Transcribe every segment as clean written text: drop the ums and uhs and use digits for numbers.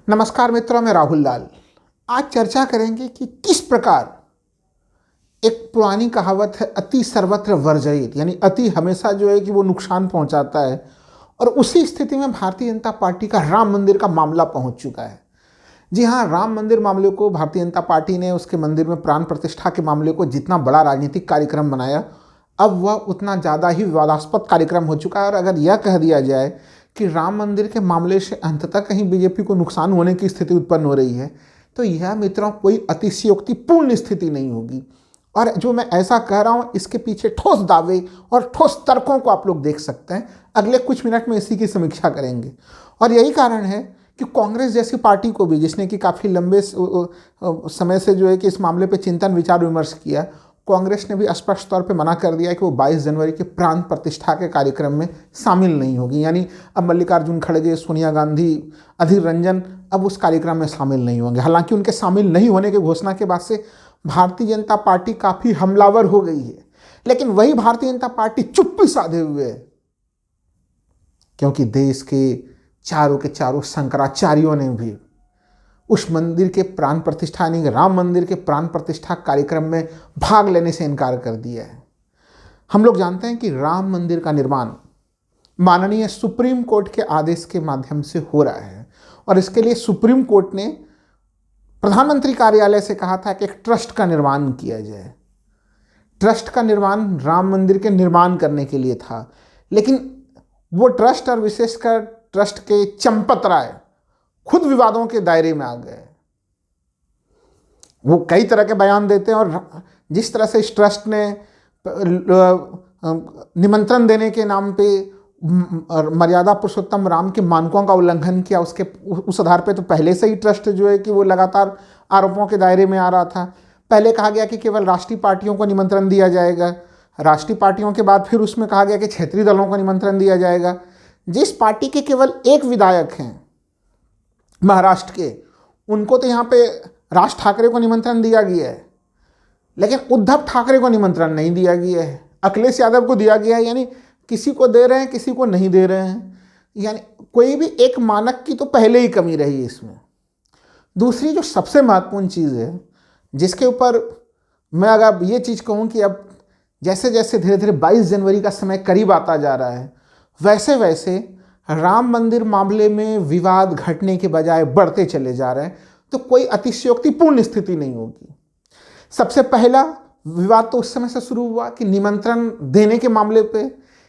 नमस्कार मित्रों, मैं राहुल लाल। आज चर्चा करेंगे कि किस प्रकार एक पुरानी कहावत है अति सर्वत्र वर्जयित, यानी अति हमेशा जो है कि वो नुकसान पहुंचाता है, और उसी स्थिति में भारतीय जनता पार्टी का राम मंदिर का मामला पहुंच चुका है। जी हाँ, राम मंदिर मामले को भारतीय जनता पार्टी ने उसके मंदिर में प्राण प्रतिष्ठा के मामले को जितना बड़ा राजनीतिक कार्यक्रम बनाया, अब वह उतना ज़्यादा ही विवादास्पद कार्यक्रम हो चुका है। और अगर यह कह दिया जाए कि राम मंदिर के मामले से अंततः कहीं बीजेपी को नुकसान होने की स्थिति उत्पन्न हो रही है, तो यह मित्रों कोई अतिशयोक्तिपूर्ण स्थिति नहीं होगी। और जो मैं ऐसा कह रहा हूँ, इसके पीछे ठोस दावे और ठोस तर्कों को आप लोग देख सकते हैं। अगले कुछ मिनट में इसी की समीक्षा करेंगे। और यही कारण है कि कांग्रेस जैसी पार्टी को भी, जिसने कि काफ़ी लंबे समय से जो है कि इस मामले पे चिंतन विचार विमर्श किया, कांग्रेस ने भी स्पष्ट तौर पे मना कर दिया कि वो 22 जनवरी के प्राण प्रतिष्ठा के कार्यक्रम में शामिल नहीं होगी। यानी अब मल्लिकार्जुन खड़गे, सोनिया गांधी, अधीर रंजन अब उस कार्यक्रम में शामिल नहीं होंगे। हालांकि उनके शामिल नहीं होने की घोषणा के बाद से भारतीय जनता पार्टी काफ़ी हमलावर हो गई है, लेकिन वही भारतीय जनता पार्टी चुप्पी साधे हुए है, क्योंकि देश के चारों शंकराचार्यों ने भी उस मंदिर के प्राण प्रतिष्ठा यानी राम मंदिर के प्राण प्रतिष्ठा कार्यक्रम में भाग लेने से इनकार कर दिया है। हम लोग जानते हैं कि राम मंदिर का निर्माण माननीय सुप्रीम कोर्ट के आदेश के माध्यम से हो रहा है, और इसके लिए सुप्रीम कोर्ट ने प्रधानमंत्री कार्यालय से कहा था कि एक ट्रस्ट का निर्माण किया जाए। ट्रस्ट का निर्माण राम मंदिर के निर्माण करने के लिए था, लेकिन वो ट्रस्ट और विशेषकर ट्रस्ट के चंपतराय खुद विवादों के दायरे में आ गए। वो कई तरह के बयान देते हैं, और जिस तरह से इस ट्रस्ट ने निमंत्रण देने के नाम पे मर्यादा पुरुषोत्तम राम के मानकों का उल्लंघन किया, उस आधार पे तो पहले से ही ट्रस्ट जो है कि वो लगातार आरोपों के दायरे में आ रहा था। पहले कहा गया कि केवल राष्ट्रीय पार्टियों को निमंत्रण दिया जाएगा, राष्ट्रीय पार्टियों के बाद फिर उसमें कहा गया कि क्षेत्रीय दलों को निमंत्रण दिया जाएगा। जिस पार्टी के केवल एक विधायक हैं महाराष्ट्र के, उनको तो यहाँ पे राज ठाकरे को निमंत्रण दिया गया है, लेकिन उद्धव ठाकरे को निमंत्रण नहीं दिया गया है। अखिलेश यादव को दिया गया है, यानी किसी को दे रहे हैं, किसी को नहीं दे रहे हैं। यानी कोई भी एक मानक की तो पहले ही कमी रही इसमें। दूसरी जो सबसे महत्वपूर्ण चीज़ है, जिसके ऊपर मैं अगर ये चीज़ कहूँ कि अब जैसे जैसे धीरे धीरे 22 जनवरी का समय करीब आता जा रहा है, वैसे वैसे राम मंदिर मामले में विवाद घटने के बजाय बढ़ते चले जा रहे हैं, तो कोई अतिशयोक्तिपूर्ण स्थिति नहीं होगी। सबसे पहला विवाद तो उस समय से शुरू हुआ कि निमंत्रण देने के मामले पे,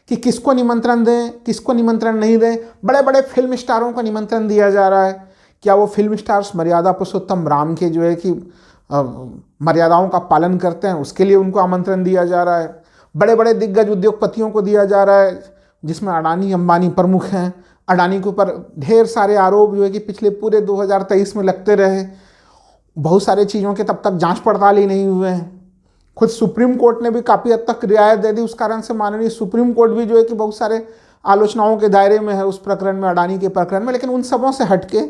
कि किसको निमंत्रण दें, किसको निमंत्रण नहीं दें। बड़े बड़े फिल्म स्टारों को निमंत्रण दिया जा रहा है। क्या वो फिल्म स्टार्स मर्यादा पुरुषोत्तम राम के जो है कि मर्यादाओं का पालन करते हैं, उसके लिए उनको आमंत्रण दिया जा रहा है। बड़े बड़े दिग्गज उद्योगपतियों को दिया जा रहा है, जिसमें अडानी अंबानी प्रमुख हैं। अडानी के ऊपर ढेर सारे आरोप जो है कि पिछले पूरे 2023 में लगते रहे। बहुत सारे चीज़ों के तब तक जांच पड़ताल ही नहीं हुए हैं। खुद सुप्रीम कोर्ट ने भी काफ़ी हद तक रियायत दे दी। उस कारण से माननीय सुप्रीम कोर्ट भी जो है कि बहुत सारे आलोचनाओं के दायरे में है उस प्रकरण में, अडानी के प्रकरण में। लेकिन उन सबों से हटके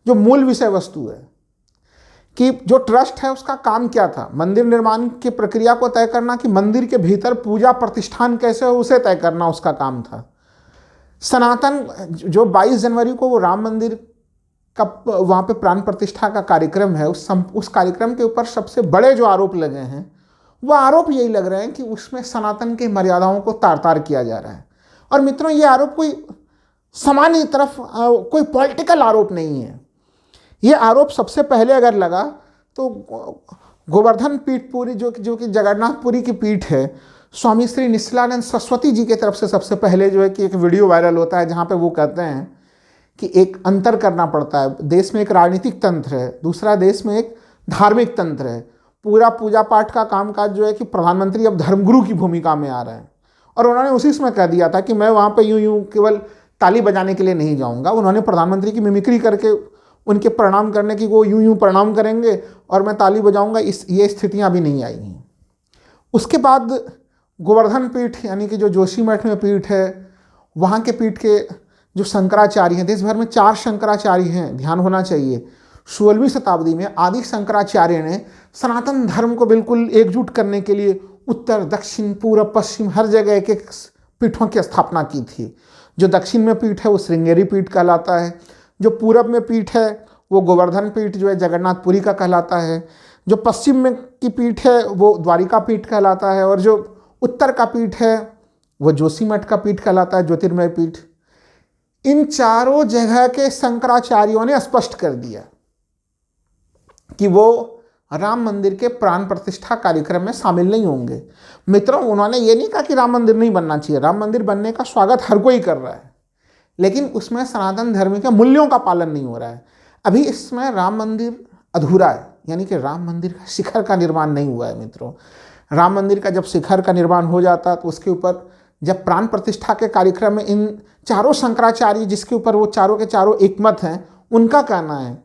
जो मूल विषय वस्तु है कि जो ट्रस्ट है उसका काम क्या था, मंदिर निर्माण की प्रक्रिया को तय करना, कि मंदिर के भीतर पूजा प्रतिष्ठान कैसे हो उसे तय करना उसका काम था। सनातन जो 22 जनवरी को वो राम मंदिर का वहाँ पे प्राण प्रतिष्ठा का कार्यक्रम है, उस कार्यक्रम के ऊपर सबसे बड़े जो आरोप लगे हैं, वो आरोप यही लग रहे हैं कि उसमें सनातन की मर्यादाओं को तार तार किया जा रहा है। और मित्रों, ये आरोप कोई सामान्य तरफ कोई पॉलिटिकल आरोप नहीं है। ये आरोप सबसे पहले अगर लगा तो गोवर्धन पीठपुरी जो कि जगन्नाथपुरी की पीठ है, स्वामी श्री निश्चलानंद सरस्वती जी की तरफ से सबसे पहले जो है कि एक वीडियो वायरल होता है, जहाँ पे वो कहते हैं कि एक अंतर करना पड़ता है। देश में एक राजनीतिक तंत्र है, दूसरा देश में एक धार्मिक तंत्र है। पूरा पूजा पाठ का कामकाज जो है कि प्रधानमंत्री अब धर्मगुरु की भूमिका में आ रहे हैं, और उन्होंने उसी समय कह दिया था कि मैं वहाँ पर यूँ केवल ताली बजाने के लिए नहीं जाऊँगा। उन्होंने प्रधानमंत्री की मिमिक्री करके उनके प्रणाम करने की, वो यूं प्रणाम करेंगे और मैं ताली बजाऊंगा, ये स्थितियां अभी नहीं आई हैं। उसके बाद गोवर्धन पीठ यानी कि जो जोशीमठ में पीठ है, वहाँ के पीठ के जो शंकराचार्य हैं, देश भर में 4 शंकराचार्य हैं, ध्यान होना चाहिए। 16वीं शताब्दी में आदि शंकराचार्य ने सनातन धर्म को बिल्कुल एकजुट करने के लिए उत्तर दक्षिण पूर्व पश्चिम हर जगह एक एक पीठों की स्थापना की थी। जो दक्षिण में पीठ है वो श्रृंगेरी पीठ कहलाता है, जो पूरब में पीठ है वो गोवर्धन पीठ जो है जगन्नाथपुरी का कहलाता है, जो पश्चिम में की पीठ है वो द्वारिका पीठ कहलाता है, और जो उत्तर का पीठ है वो जोशीमठ का पीठ कहलाता है, ज्योतिर्मय पीठ। इन चारों जगह के शंकराचार्यों ने स्पष्ट कर दिया कि वो राम मंदिर के प्राण प्रतिष्ठा कार्यक्रम में शामिल नहीं होंगे। मित्रों, उन्होंने ये नहीं कहा कि राम मंदिर नहीं बनना चाहिए, राम मंदिर बनने का स्वागत हर कोई कर रहा है, लेकिन उसमें सनातन धर्म के मूल्यों का पालन नहीं हो रहा है। अभी इसमें राम मंदिर अधूरा है, यानी कि राम मंदिर का शिखर का निर्माण नहीं हुआ है। मित्रों, राम मंदिर का जब शिखर का निर्माण हो जाता तो उसके ऊपर जब प्राण प्रतिष्ठा के कार्यक्रम में इन चारों शंकराचार्य जिसके ऊपर वो चारों के चारों एकमत हैं, उनका कहना है,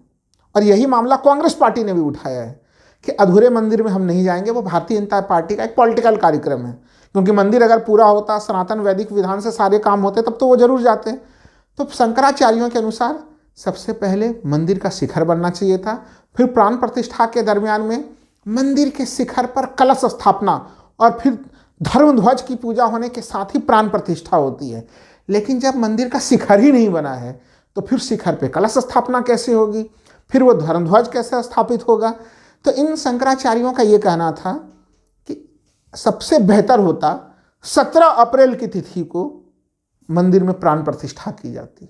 और यही मामला कांग्रेस पार्टी ने भी उठाया है कि अधूरे मंदिर में हम नहीं जाएंगे, वो भारतीय जनता पार्टी का एक पॉलिटिकल कार्यक्रम है, क्योंकि मंदिर अगर पूरा होता, सनातन वैदिक विधान से सारे काम होते, तब तो वो जरूर जाते। तो शंकराचार्यों के अनुसार सबसे पहले मंदिर का शिखर बनना चाहिए था, फिर प्राण प्रतिष्ठा के दरमियान में मंदिर के शिखर पर कलश स्थापना, और फिर धर्म ध्वज की पूजा होने के साथ ही प्राण प्रतिष्ठा होती है। लेकिन जब मंदिर का शिखर ही नहीं बना है तो फिर शिखर पे कलश स्थापना कैसे होगी, फिर वो धर्म ध्वज कैसे स्थापित होगा। तो इन शंकराचार्यों का ये कहना था कि सबसे बेहतर होता 17 अप्रैल की तिथि को मंदिर में प्राण प्रतिष्ठा की जाती,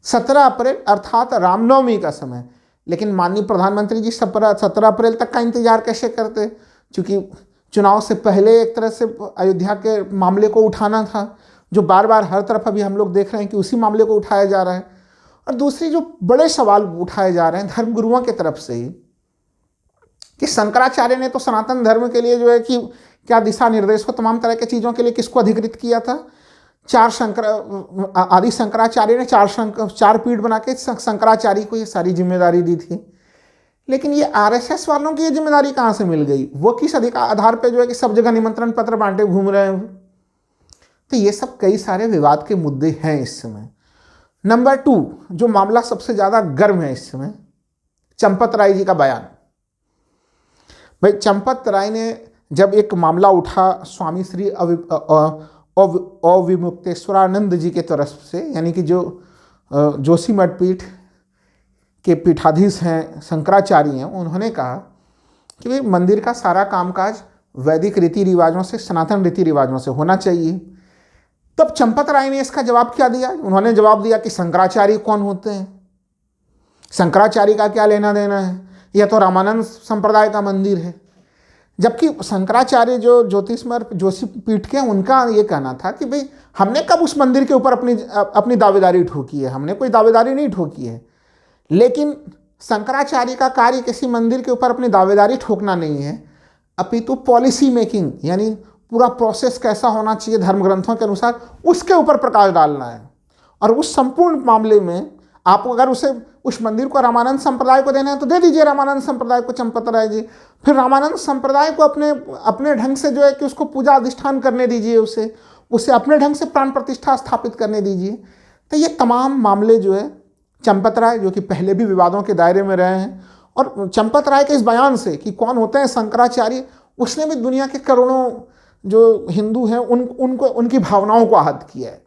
17 अप्रैल अर्थात रामनवमी का समय। लेकिन माननीय प्रधानमंत्री जी 17 अप्रैल तक का इंतजार कैसे करते, क्योंकि चुनाव से पहले एक तरह से अयोध्या के मामले को उठाना था, जो बार बार हर तरफ अभी हम लोग देख रहे हैं कि उसी मामले को उठाया जा रहा है। और दूसरी जो बड़े सवाल उठाए जा रहे हैं धर्मगुरुओं की तरफ से ही, कि शंकराचार्य ने तो सनातन धर्म के लिए जो है कि क्या दिशा निर्देश हो, तमाम तरह की चीज़ों के लिए किसको अधिकृत किया था, आदि शंकराचार्य ने चार पीठ बना के शंकराचार्य को ये सारी जिम्मेदारी दी थी। लेकिन ये आरएसएस वालों की ये जिम्मेदारी कहाँ से मिल गई, वो किस अधिकार आधार पे जो है कि सब जगह निमंत्रण पत्र बांटे घूम रहे हैं। तो ये सब कई सारे विवाद के मुद्दे हैं इस समय। नंबर 2 जो मामला सबसे ज़्यादा गर्म है इस समय, चंपत राय जी का बयान। भाई, चंपत राय ने जब एक मामला उठा स्वामी श्री अविमुक्तेश्वरानंद जी के तरफ से, यानी कि जो जोशीमठ पीठ के पीठाधीश हैं, शंकराचार्य हैं, उन्होंने कहा कि भाई मंदिर का सारा कामकाज वैदिक रीति रिवाजों से, सनातन रीति रिवाजों से होना चाहिए। तब चंपत राय ने इसका जवाब क्या दिया, उन्होंने जवाब दिया कि शंकराचार्य कौन होते हैं, शंकराचार्य का क्या लेना देना है, यह तो रामानंद संप्रदाय का मंदिर है। जबकि शंकराचार्य जो ज्योतिषमय जोशी पीठ के, उनका ये कहना था कि भाई हमने कब उस मंदिर के ऊपर अपनी दावेदारी ठोकी है, हमने कोई दावेदारी नहीं ठोकी है। लेकिन शंकराचार्य का कार्य किसी मंदिर के ऊपर अपनी दावेदारी ठोकना नहीं है, अपितु पॉलिसी मेकिंग, यानी पूरा प्रोसेस कैसा होना चाहिए धर्म ग्रंथों के अनुसार, उसके ऊपर प्रकाश डालना है। और उस संपूर्ण मामले में आप अगर उस मंदिर को रामानंद संप्रदाय को देना है तो दे दीजिए रामानंद संप्रदाय को, चंपत राय जी। फिर रामानंद संप्रदाय को अपने ढंग से जो है कि उसको पूजा अधिष्ठान करने दीजिए, उसे अपने ढंग से प्राण प्रतिष्ठा स्थापित करने दीजिए। तो ये तमाम मामले जो है चंपत राय, जो कि पहले भी विवादों के दायरे में रहे हैं, और चंपत राय के इस बयान से कि कौन होते हैं शंकराचार्य, उसने भी दुनिया के करोड़ों जो हिंदू हैं उनको उनकी भावनाओं को आहत किया है।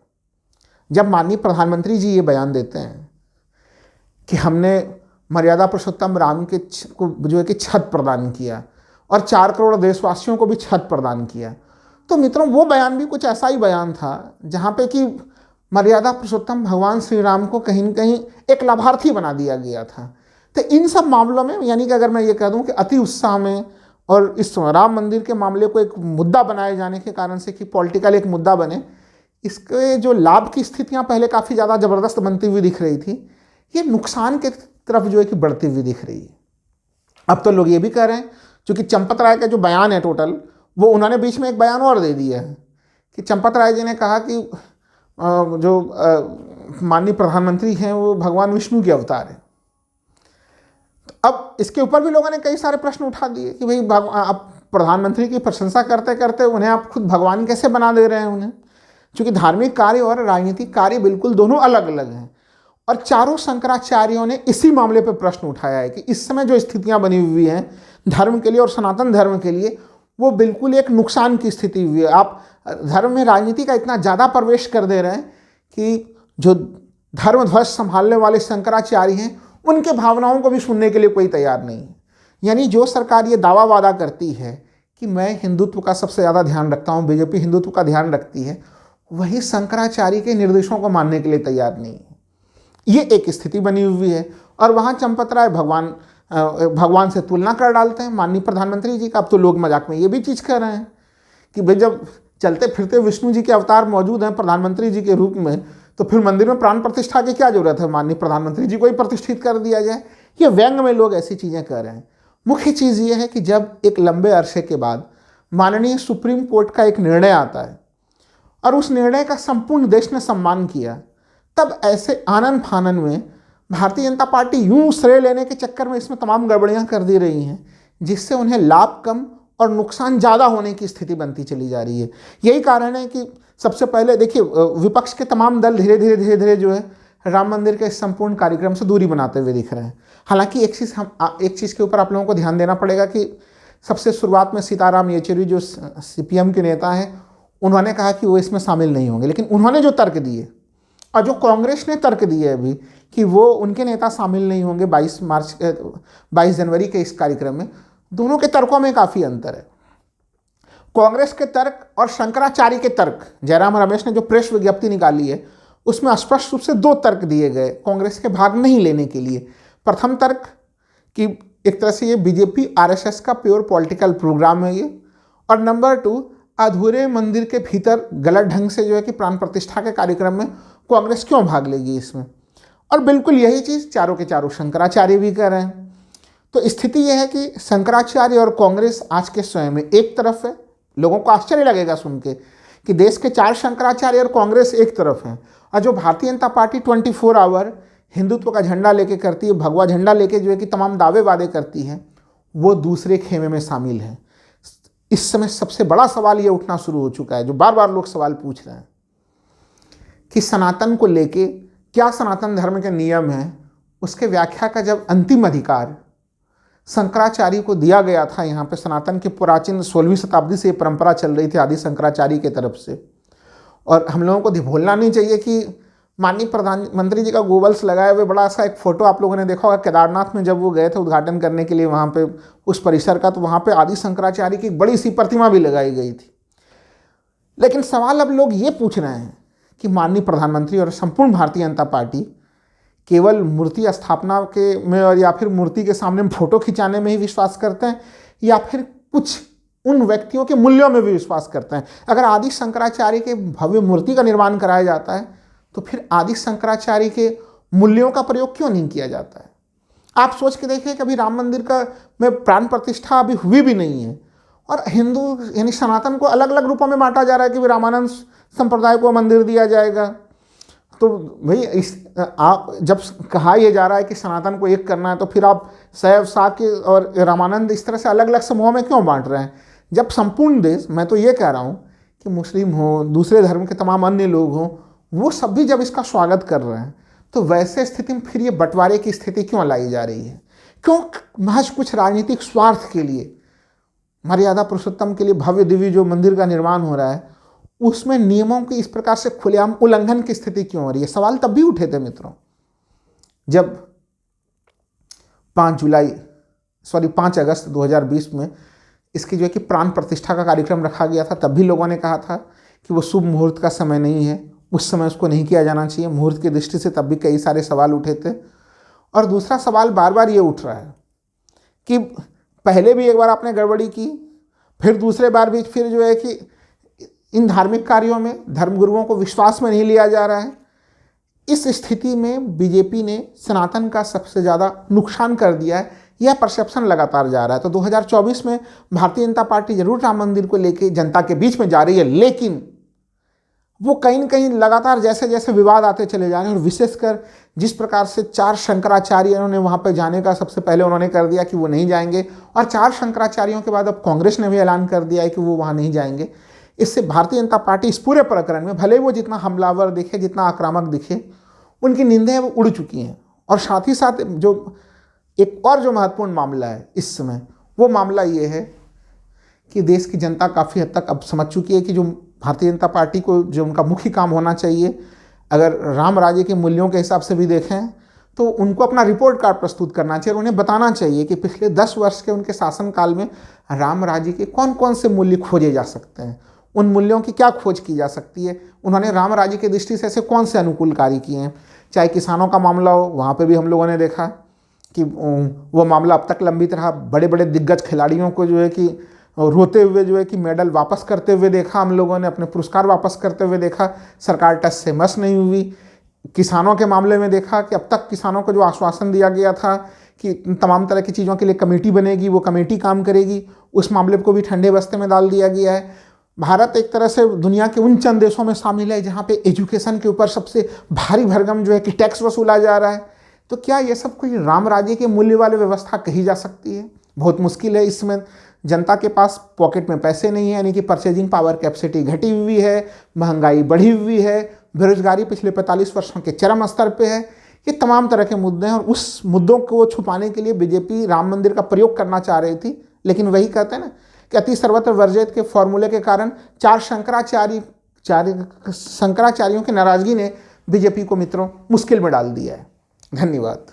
जब माननीय प्रधानमंत्री जी ये बयान देते हैं कि हमने मर्यादा पुरुषोत्तम राम के को जो है कि छत प्रदान किया और 4 करोड़ देशवासियों को भी छत प्रदान किया, तो मित्रों वो बयान भी कुछ ऐसा ही बयान था जहाँ पे कि मर्यादा पुरुषोत्तम भगवान श्री राम को कहीं न कहीं एक लाभार्थी बना दिया गया था। तो इन सब मामलों में, यानी कि अगर मैं ये कह दूं कि अति उत्साह में और इस राम मंदिर के मामले को एक मुद्दा बनाए जाने के कारण से कि पॉलिटिकल एक मुद्दा बने, इसके जो लाभ की स्थितियां पहले काफ़ी ज़्यादा ज़बरदस्त बनती हुई दिख रही थी, ये नुकसान के तरफ जो है कि बढ़ती हुई दिख रही है। अब तो लोग ये भी कह रहे हैं, चूँकि चंपत राय का जो बयान है टोटल, वो उन्होंने बीच में एक बयान और दे दिया है कि चंपत राय जी ने कहा कि जो माननीय प्रधानमंत्री हैं वो भगवान विष्णु के अवतार हैं। अब इसके ऊपर भी लोगों ने कई सारे प्रश्न उठा दिए कि भाई आप प्रधानमंत्री की प्रशंसा करते करते उन्हें आप खुद भगवान कैसे बना दे रहे हैं उन्हें, क्योंकि धार्मिक कार्य और राजनीतिक कार्य बिल्कुल दोनों अलग अलग हैं। और चारों शंकराचार्यों ने इसी मामले पर प्रश्न उठाया है कि इस समय जो स्थितियां बनी हुई हैं धर्म के लिए और सनातन धर्म के लिए, वो बिल्कुल एक नुकसान की स्थिति हुई है। आप धर्म में राजनीति का इतना ज़्यादा प्रवेश कर दे रहे हैं कि जो धर्म ध्वज संभालने वाले शंकराचार्य हैं उनके भावनाओं को भी सुनने के लिए कोई तैयार नहीं है। यानी जो सरकार ये दावा वादा करती है कि मैं हिंदुत्व का सबसे ज़्यादा ध्यान रखता हूँ, बीजेपी हिंदुत्व का ध्यान रखती है, वही शंकराचार्य के निर्देशों को मानने के लिए तैयार नहीं है। ये एक स्थिति बनी हुई है। और वहाँ चंपत राय भगवान से तुलना कर डालते हैं माननीय प्रधानमंत्री जी का। अब तो लोग मजाक में ये भी चीज़ कह रहे हैं कि भाई जब चलते फिरते विष्णु जी के अवतार मौजूद हैं प्रधानमंत्री जी के रूप में, तो फिर मंदिर में प्राण प्रतिष्ठा की क्या जरूरत है, माननीय प्रधानमंत्री जी को ही प्रतिष्ठित कर दिया जाए। ये व्यंग में लोग ऐसी चीज़ें कर रहे हैं। मुख्य चीज़ ये है कि जब एक लंबे अरसे के बाद माननीय सुप्रीम कोर्ट का एक निर्णय आता है और उस निर्णय का संपूर्ण देश ने सम्मान किया, तब ऐसे आनन फानन में भारतीय जनता पार्टी यूं श्रेय लेने के चक्कर में इसमें तमाम गड़बड़ियां कर दी रही हैं, जिससे उन्हें लाभ कम और नुकसान ज़्यादा होने की स्थिति बनती चली जा रही है। यही कारण है कि सबसे पहले देखिए विपक्ष के तमाम दल धीरे धीरे जो है राम मंदिर के इस संपूर्ण कार्यक्रम से दूरी बनाते हुए दिख रहे हैं। हालांकि एक चीज़ के ऊपर आप लोगों को ध्यान देना पड़ेगा कि सबसे शुरुआत में सीताराम येचुरी जो सीपीएम के नेता हैं, उन्होंने कहा कि वो इसमें शामिल नहीं होंगे, लेकिन उन्होंने जो तर्क दिए और जो कांग्रेस ने तर्क दिए अभी कि वो उनके नेता शामिल नहीं होंगे 22 जनवरी के इस कार्यक्रम में, दोनों के तर्कों में काफ़ी अंतर है। कांग्रेस के तर्क और शंकराचार्य के तर्क, जयराम रमेश ने जो प्रेस विज्ञप्ति निकाली है उसमें स्पष्ट रूप से दो तर्क दिए गए कांग्रेस के भाग नहीं लेने के लिए। प्रथम तर्क कि एक तरह से ये बीजेपी आरएसएस का प्योर पॉलिटिकल प्रोग्राम है ये, और नंबर 2 अधूरे मंदिर के भीतर गलत ढंग से जो है कि प्राण प्रतिष्ठा के कार्यक्रम में कांग्रेस क्यों भाग लेगी इसमें। और बिल्कुल यही चीज़ चारों के चारों शंकराचार्य भी कर रहे हैं। तो स्थिति यह है कि शंकराचार्य और कांग्रेस आज के समय में एक तरफ है। लोगों को आश्चर्य लगेगा सुन के कि देश के 4 शंकराचार्य और कांग्रेस एक तरफ हैं, और जो भारतीय जनता पार्टी 24 आवर हिंदुत्व का झंडा लेके करती है, भगवा झंडा लेके जो है कि तमाम दावे वादे करती है, वो दूसरे खेमे में शामिल है। इस समय सबसे बड़ा सवाल ये उठना शुरू हो चुका है, जो बार बार लोग सवाल पूछ रहे हैं कि सनातन को लेके क्या सनातन धर्म के नियम हैं, उसके व्याख्या का जब अंतिम अधिकार शंकराचार्य को दिया गया था। यहाँ पे सनातन की प्राचीन 16वीं शताब्दी से ये परंपरा चल रही थी आदि शंकराचार्य की तरफ से, और हम लोगों को भूलना नहीं चाहिए कि माननीय प्रधानमंत्री जी का गोबल्स लगाए हुए बड़ा सा एक फोटो आप लोगों ने देखा होगा केदारनाथ में, जब वो गए थे उद्घाटन करने के लिए वहाँ पे उस परिसर का, तो वहाँ पे आदि शंकराचार्य की बड़ी सी प्रतिमा भी लगाई गई थी। लेकिन सवाल अब लोग ये पूछ रहे हैं कि माननीय प्रधानमंत्री और संपूर्ण भारतीय जनता पार्टी केवल मूर्ति स्थापना के में और या फिर मूर्ति के सामने फोटो खिंचाने में ही विश्वास करते हैं, या फिर कुछ उन व्यक्तियों के मूल्यों में भी विश्वास करते हैं। अगर आदि शंकराचार्य के भव्य मूर्ति का निर्माण कराया जाता है तो फिर आदि शंकराचार्य के मूल्यों का प्रयोग क्यों नहीं किया जाता है। आप सोच के देखिए कि अभी राम मंदिर का में प्राण प्रतिष्ठा अभी हुई भी नहीं है, और हिंदू यानी सनातन को अलग अलग रूपों में बांटा जा रहा है कि रामानंद संप्रदाय को मंदिर दिया जाएगा। तो भाई आप जब कहा यह जा रहा है कि सनातन को एक करना है, तो फिर आप शैव शाक्य और रामानंद इस तरह से अलग अलग समूहों में क्यों बांट रहे हैं, जब संपूर्ण देश, मैं तो ये कह रहा हूँ कि मुस्लिम हो, दूसरे धर्म के तमाम अन्य लोग हों, वो सब भी जब इसका स्वागत कर रहे हैं, तो वैसे स्थिति में फिर ये बंटवारे की स्थिति क्यों लाई जा रही है। क्यों महज कुछ राजनीतिक स्वार्थ के लिए, मर्यादा पुरुषोत्तम के लिए भव्य दिव्य जो मंदिर का निर्माण हो रहा है, उसमें नियमों की इस प्रकार से खुलेआम उल्लंघन की स्थिति क्यों हो रही है। सवाल तब भी उठे थे मित्रों जब 5 अगस्त 2020 में इसकी जो है कि प्राण प्रतिष्ठा का कार्यक्रम रखा गया था। तब भी लोगों ने कहा था कि वो शुभ मुहूर्त का समय नहीं है, उस समय उसको नहीं किया जाना चाहिए मुहूर्त की दृष्टि से। तब भी कई सारे सवाल उठे थे। और दूसरा सवाल बार बार ये उठ रहा है कि पहले भी एक बार आपने गड़बड़ी की, फिर दूसरे बार भी फिर जो है कि इन धार्मिक कार्यों में धर्मगुरुओं को विश्वास में नहीं लिया जा रहा है। इस स्थिति में बीजेपी ने सनातन का सबसे ज़्यादा नुकसान कर दिया है, यह परसेप्शन लगातार जा रहा है। तो 2024 में भारतीय जनता पार्टी जरूर राम मंदिर को लेकर जनता के बीच में जा रही है, लेकिन वो कहीं न कहीं लगातार जैसे जैसे विवाद आते चले जा रहे हैं, और विशेषकर जिस प्रकार से 4 शंकराचार्यों ने वहाँ पर जाने का सबसे पहले उन्होंने कर दिया कि वो नहीं जाएंगे, और 4 शंकराचार्यों के बाद अब कांग्रेस ने भी ऐलान कर दिया है कि वो वहाँ नहीं जाएंगे। इससे भारतीय जनता पार्टी इस पूरे प्रकरण में भले वो जितना हमलावर दिखे, जितना आक्रामक दिखे, उनकी नींदें वो उड़ चुकी हैं। और साथ ही साथ जो एक और जो महत्वपूर्ण मामला है इस समय, वो मामला ये है कि देश की जनता काफ़ी हद तक अब समझ चुकी है कि जो भारतीय जनता पार्टी को जो उनका मुख्य काम होना चाहिए, अगर राम राज्य के मूल्यों के हिसाब से भी देखें तो उनको अपना रिपोर्ट कार्ड प्रस्तुत करना चाहिए और उन्हें बताना चाहिए कि पिछले 10 वर्ष के उनके शासनकाल में राम राज्य के कौन कौन से मूल्य खोजे जा सकते हैं, उन मूल्यों की क्या खोज की जा सकती है, उन्होंने राम राज्य की दृष्टि से ऐसे कौन से अनुकूल कार्य किए हैं। चाहे किसानों का मामला हो, वहाँ पे भी हम लोगों ने देखा कि वो मामला अब तक लंबित रहा। बड़े बड़े दिग्गज खिलाड़ियों को जो है कि रोते हुए जो है कि मेडल वापस करते हुए देखा हम लोगों ने, अपने पुरस्कार वापस करते हुए देखा। सरकार टस से मस नहीं हुई। किसानों के मामले में देखा कि अब तक किसानों को जो आश्वासन दिया गया था कि तमाम तरह की चीज़ों के लिए कमेटी बनेगी, वो कमेटी काम करेगी, उस मामले को भी ठंडे बस्ते में डाल दिया गया है। भारत एक तरह से दुनिया के उन चंद देशों में शामिल है जहाँ पे एजुकेशन के ऊपर सबसे भारी भरगम जो है कि टैक्स वसूला जा रहा है। तो क्या ये सब कोई राम राज्य के मूल्य वाली व्यवस्था कही जा सकती है? बहुत मुश्किल है। इसमें जनता के पास पॉकेट में पैसे नहीं है, यानी कि परचेजिंग पावर कैपेसिटी घटी हुई है, महंगाई बढ़ी हुई है, बेरोजगारी पिछले 45 वर्षों के चरम स्तर पे है। ये तमाम तरह के मुद्दे हैं और उस मुद्दों को छुपाने के लिए बीजेपी राम मंदिर का प्रयोग करना चाह रही थी। लेकिन वही कहते हैं ना कि अति सर्वत्र वर्जित के फॉर्मूले के कारण 4 शंकराचार्यों की नाराजगी ने बीजेपी को मित्रों मुश्किल में डाल दिया है। धन्यवाद।